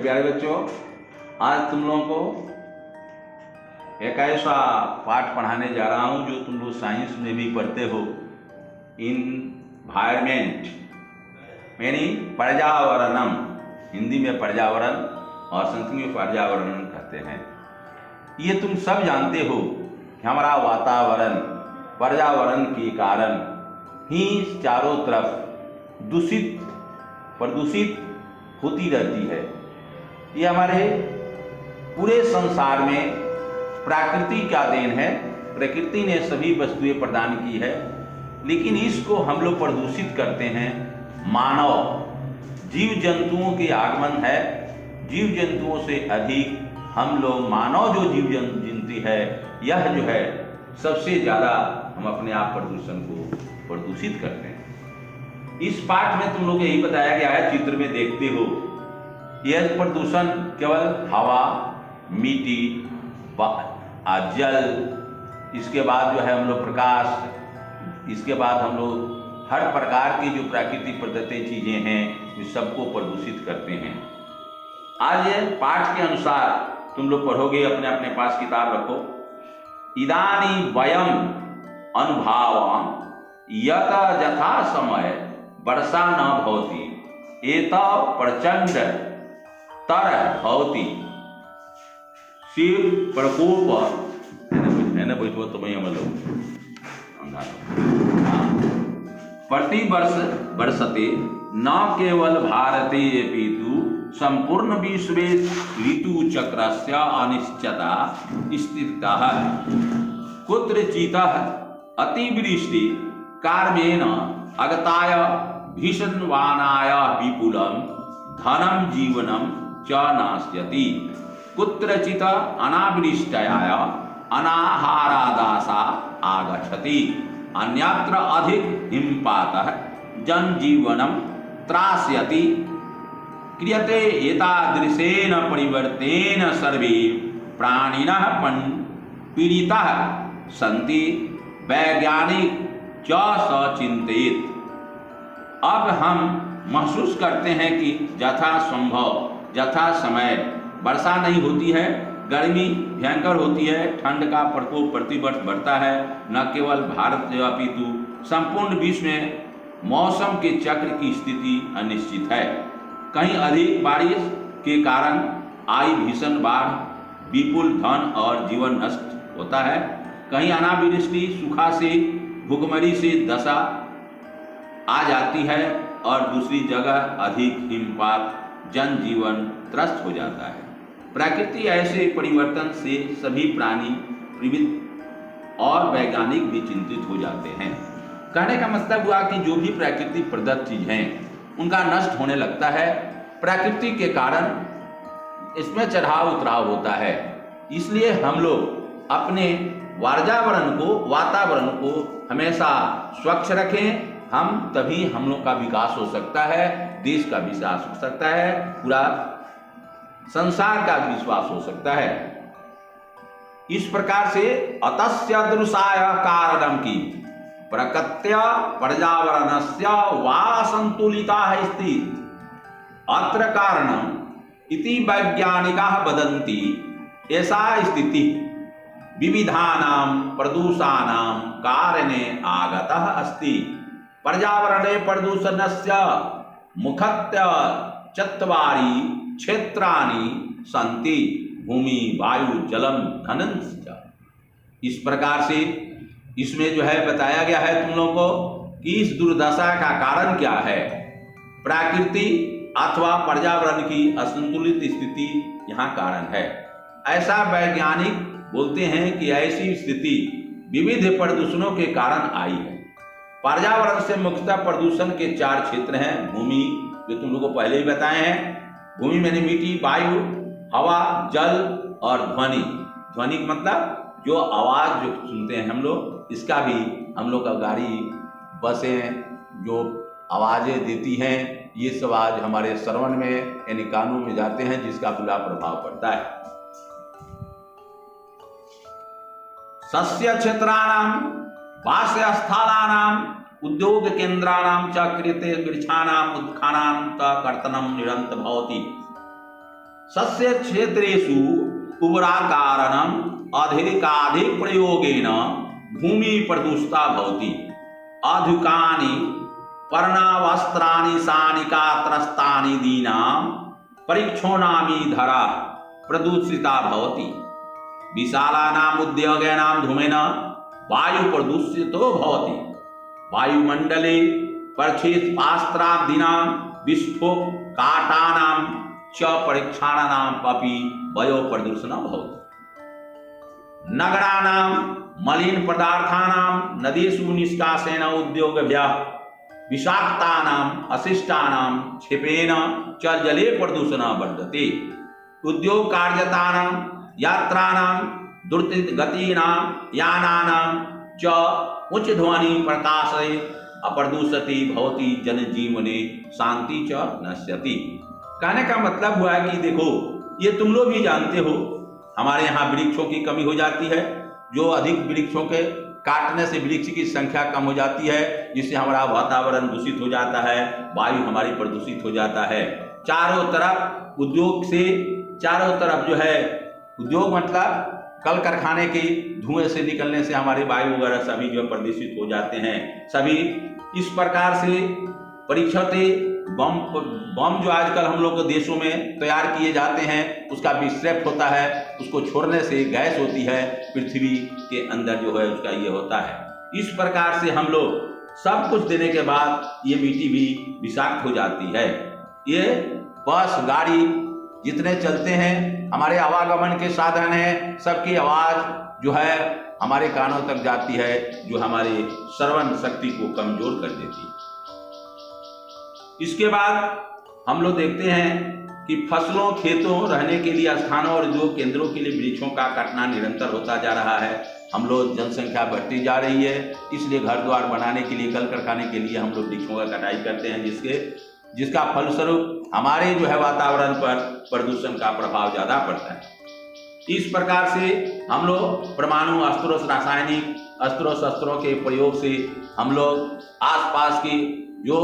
प्यारे बच्चों, आज तुम लोगों को एक ऐसा पाठ पढ़ाने जा रहा हूँ जो तुम लोग साइंस में भी पढ़ते हो। इन्वायरमेंट यानी पर्यावरणम, हिंदी में पर्यावरण और संस्कृत में पर्यावरण कहते हैं। ये तुम सब जानते हो कि हमारा वातावरण पर्यावरण के कारण ही चारों तरफ प्रदूषित होती रहती है। ये हमारे पूरे संसार में प्रकृति का देन है। प्रकृति ने सभी वस्तुएं प्रदान की है, लेकिन इसको हम लोग प्रदूषित करते हैं। मानव जीव जंतुओं के आगमन है। जीव जंतुओं से अधिक हम लोग मानव जो जीव जंतु है, यह जो है सबसे ज़्यादा हम अपने आप प्रदूषण को प्रदूषित करते हैं। इस पाठ में तुम लोग को यही बताया गया है, चित्र में देखते हो। यह प्रदूषण केवल हवा, मिट्टी, जल, इसके बाद जो है हम लोग प्रकाश, इसके बाद हम लोग हर प्रकार की जो प्राकृतिक प्रदत्त चीजें हैं, इस सबको प्रदूषित करते हैं। आज ये पाठ के अनुसार तुम लोग पढ़ोगे, अपने अपने पास किताब रखो। इदानी वयम अनुभावं यत यथा समय वर्षा न भवति एत प्रचंड तर भवति शिव प्रकोप है ना बैठो तो मैं प्रतिवर्ष वर्षते न केवल भारते अपितु संपूर्ण विश्वे ऋतु चक्रस्य अनिश्चितता स्थितः कुत्रचितः अतिवृष्टि कारणेन अगताय भीषणवानाय विपुलं धनं जीवनं च नास्यति। कुत्रचित् अनावृष्टयाय अनाहारादासा आगच्छति। अन्यत्र अधिक हिमपातः जनजीवनं त्रास्यति। क्रियते एतादृशेन परिवर्तेन सर्वे प्राणिनः पीड़िताः सन्ति। वैज्ञानिक च सचिन्तयेत्। अब हम महसूस करते हैं कि यथा समय वर्षा नहीं होती है, गर्मी भयंकर होती है, ठंड का प्रकोप प्रतिवर्ष बढ़ता है। न केवल भारत अपितु संपूर्ण विश्व में मौसम के चक्र की स्थिति अनिश्चित है। कहीं अधिक बारिश के कारण आई भीषण बाढ़, विपुल धन और जीवन नष्ट होता है। कहीं अनावृष्टि, सूखा से, भूखमरी से दशा आ जाती है और दूसरी जगह अधिक हिमपात, जनजीवन त्रस्त हो जाता है। प्रकृति ऐसे परिवर्तन से सभी प्राणी, जीवित और वैज्ञानिक भी चिंतित हो जाते हैं। कहने का मतलब हुआ कि जो भी प्राकृतिक प्रदत्त चीज हैं, उनका नष्ट होने लगता है। प्रकृति के कारण इसमें चढ़ाव उतराव होता है। इसलिए हम लोग अपने वातावरण को हमेशा स्वच्छ रखें। तभी हम लोग का विकास हो सकता है, देश का विकास हो सकता है, पूरा संसार का विश्वास हो सकता है। इस प्रकार से अतस्य दृशाय कारणम की प्रकृत्या पर्यावरणस्य वा संतुलिताः स्थिति अत्र कारणम इति वैज्ञानिकाः वदन्ति। ऐसा स्थिति विविधानां प्रदूषणानां कारणे आगतः अस्ति। पर्यावरणे प्रदूषणस्य मुख्यतः चत्वारि क्षेत्राणि सन्ति भूमि, वायु, जलम, धनं च। इस प्रकार से इसमें जो है बताया गया है तुम लोगों को कि इस दुर्दशा का कारण क्या है। प्रकृति अथवा पर्यावरण की असंतुलित स्थिति यहाँ कारण है। ऐसा वैज्ञानिक बोलते हैं कि ऐसी स्थिति विविध प्रदूषणों के कारण आई है। पर्यावरण से मुख्यतः प्रदूषण के 4 क्षेत्र हैं। भूमि, जो तुम लोगों को पहले ही बताए हैं। भूमि में मिट्टी, वायु, हवा, जल और ध्वनि। ध्वनि का मतलब जो आवाज जो सुनते हैं हम लोग, इसका भी हम लोग का गाड़ी, बसें जो आवाजें देती हैं, ये सब आज हमारे श्रवण में यानी कानों में जाते हैं, जिसका बुरा प्रभाव पड़ता है। सस्य क्षेत्राणाम वास्य स्थलानाम उद्योग केन्द्राणाम च क्रियते वृक्षाणाम उत्खानाम च कर्तनम निरंतर भवति। सस्य क्षेत्रेषु उर्वराकारणम अधिकाधिक प्रयोगेन भूमि प्रदूषिता भवति। अधिकानि पर्णावस्त्राणि सानिका त्रस्तानि दीनां परीक्षोणामि धरा प्रदूषिता भवति। विशालानाम् उद्योगानां धूमेन वायु प्रदूषितो भवति। वायुमंडले प्रक्षेपास्त्रादीनां विस्फोटकाटानां च परीक्षाणानाम् अपि वायु प्रदूषणं भवति। नगराणां मलिन पदार्थानां नदीषु निष्कासनेन उद्योगभ्यः विषाक्तानाम् अशिष्टानां क्षेपेण च जले प्रदूषणं वर्धते। उद्योग कार्यतानां यात्राणां द्रुतगतीनां यानानां च उच्च ध्वनि प्रकाशे अप्रदूषति भवति जनजीवने शांति च नश्यति। कहने का मतलब हुआ कि देखो, ये तुम लोग भी जानते हो, हमारे यहाँ वृक्षों की कमी हो जाती है। जो अधिक वृक्षों के काटने से वृक्ष की संख्या कम हो जाती है, जिससे हमारा वातावरण दूषित हो जाता है, वायु हमारी प्रदूषित हो जाता है। चारों तरफ उद्योग से, चारों तरफ जो है, उद्योग मतलब कल कारखाने के धुएं से निकलने से हमारे वायु वगैरह सभी जो प्रदूषित हो जाते हैं। सभी इस प्रकार से परीक्षते बम जो आजकल हम लोग के देशों में तैयार किए जाते हैं, उसका विस्फोट होता है, उसको छोड़ने से गैस होती है, पृथ्वी के अंदर जो है उसका ये होता है। इस प्रकार से हम लोग सब कुछ देने के बाद ये मिट्टी भी विषाक्त हो जाती है। ये बस गाड़ी जितने चलते हैं, हमारे आवागमन के साधन हैं, सबकी आवाज जो है हमारे कानों तक जाती है, जो हमारे श्रवण शक्ति को कमजोर कर देती है। इसके बाद हम लोग देखते हैं कि फसलों, खेतों, रहने के लिए स्थानों और उद्योग केंद्रों के लिए वृक्षों का काटना निरंतर होता जा रहा है। हम लोग जनसंख्या बढ़ती जा रही है, इसलिए घर द्वार बनाने के लिए, कल कारखाने के लिए हम लोग वृक्षों का कटाई करते हैं, जिसका फलस्वरूप हमारे जो है वातावरण पर प्रदूषण का प्रभाव ज्यादा पड़ता है। इस प्रकार से हम लोग परमाणु अस्त्रों, रासायनिक अस्त्रों शस्त्रों के प्रयोग से हम लोग आसपास की जो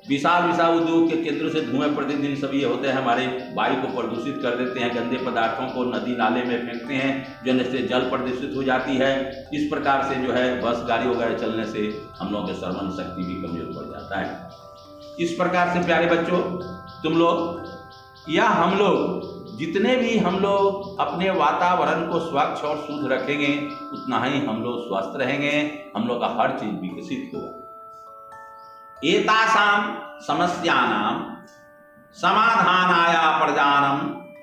विशाल उद्योग के केंद्रों से धुएं प्रतिदिन सभी होते हैं, हमारे वायु को प्रदूषित कर देते हैं। गंदे पदार्थों को नदी नाले में फेंकते हैं, जिससे जल प्रदूषित हो जाती है। इस प्रकार से जो है बस गाड़ी वगैरह चलने से हम लोग के श्रवण शक्ति भी कमजोर पड़ जाता है। इस प्रकार से प्यारे बच्चों, तुम लोग या हम लोग जितने भी हम लोग अपने वातावरण को स्वच्छ और शुद्ध रखेंगे, उतना ही हम लोग स्वस्थ रहेंगे, हम लोग का हर चीज विकसित होगा। एतासां समस्यानां समाधानाय प्रजानं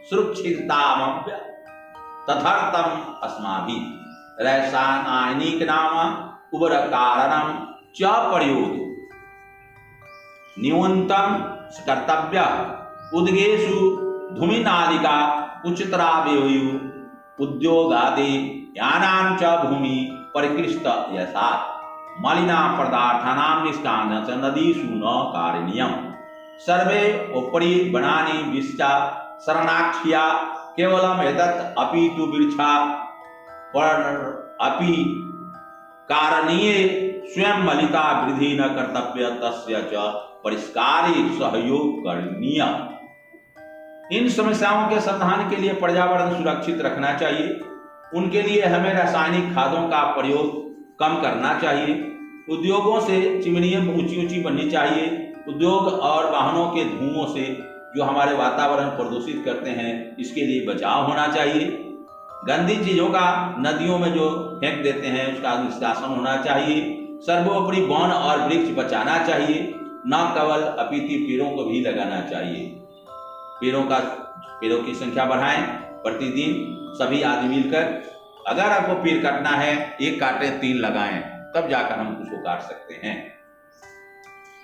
सुरक्षितामभ्य तदर्थम् अस्माभिः रासायनिकानाम् उर्वरकाणां च प्रयोग न्यूनतम कर्तव्यः। उद्गेषु धूमिनालिका उच्चतरावयु उद्योगादि यानां च भूमि परिकृष्ट यथात् मलिना पदार्थानां निष्कासनं च नदीषु न कारणीयम्। सर्वे उपरि वनानि विश्चा शरणाख्या केवलम् एतत् अपि तु वृक्षा पर अपि कारणीये स्वयं मलिता वृद्धि न कर्तव्य तस्य च परिष्कारे सहयोग करणीय। इन समस्याओं के समाधान के लिए पर्यावरण सुरक्षित रखना चाहिए। उनके लिए हमें रासायनिक खादों का प्रयोग कम करना चाहिए। उद्योगों से चिमनियां ऊंची बननी चाहिए। उद्योग और वाहनों के धुओं से जो हमारे वातावरण प्रदूषित करते हैं, इसके लिए बचाव होना चाहिए। गंदी चीजों का नदियों में जो फेंक देते हैं, उसका निष्कासन होना चाहिए। सर्वोपरि वन और वृक्ष बचाना चाहिए, न केवल अपितु पेड़ों को भी लगाना चाहिए। पेड़ों की संख्या बढ़ाएं, प्रतिदिन सभी आदमी मिलकर। अगर आपको पेड़ काटना है, एक काटे 3 लगाएं, तब जाकर हम उसको काट सकते हैं।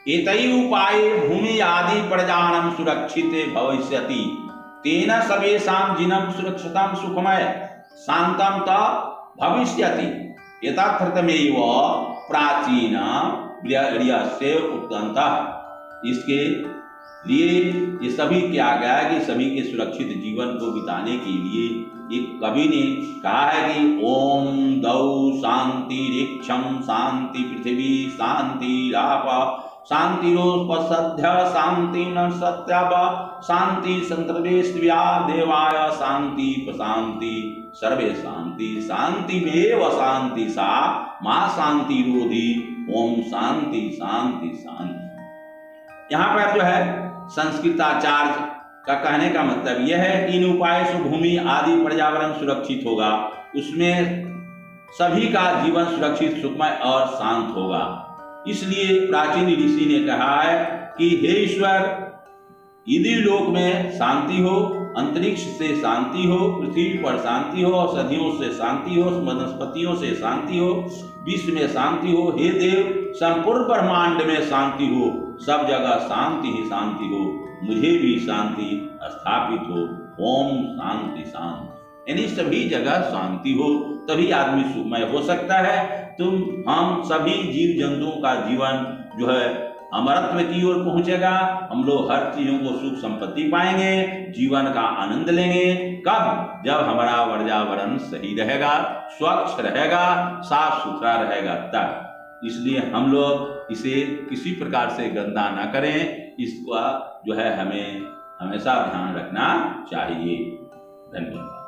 एतै उपाय भूमि आदि प्रजानां सुरक्षिते भविष्यति तेन सर्वेषां जीवनं सुरक्षितं सुखमय शांतं त भविष्यति। यथार्थमेव प्राचीन व्यस्य उक्तन्तः। इसके लिए ये सभी किया गया है कि सभी के सुरक्षित जीवन को बिताने के लिए एक कवि ने कहा है कि ओम दौ शांति रिक्षम शांति पृथ्वी शांति राप शांतिरोपसध्य शांति न सत्याव शांति संतर्वेश्व्या देवाय शांति प्रशांति सर्वे शांति शांतिमेव शांति सा मां शांति रोधी ओम शांति शांति शांति। यहाँ पर जो है संस्कृताचार्य का कहने का मतलब यह है कि इन उपायों से भूमि आदि पर्यावरण सुरक्षित होगा, उसमें सभी का जीवन सुरक्षित सुखमय और शांत होगा। इसलिए प्राचीन ऋषि ने कहा है कि हे ईश्वर, यदि लोक में शांति हो, अंतरिक्ष से शांति हो, पृथ्वी पर शांति हो, औषधियों से शांति हो, वनस्पतियों से शांति हो, विश्व में शांति हो, हे देव संपूर्ण ब्रह्मांड में शांति हो, सब जगह शांति ही शांति हो, मुझे भी शांति स्थापित हो, ओम शांति शांति। यानी सभी जगह शांति हो तभी आदमी सुखमय हो सकता है। हम सभी जीव जंतुओं का जीवन जो है अमरत्व की ओर पहुंचेगा। हम लोग हर चीजों को सुख संपत्ति पाएंगे, जीवन का आनंद लेंगे। कब? जब हमारा पर्यावरण सही रहेगा, स्वच्छ रहेगा, साफ सुथरा रहेगा तब। इसलिए हम लोग इसे किसी प्रकार से गंदा ना करें, इसका जो है हमें हमेशा ध्यान रखना चाहिए। धन्यवाद।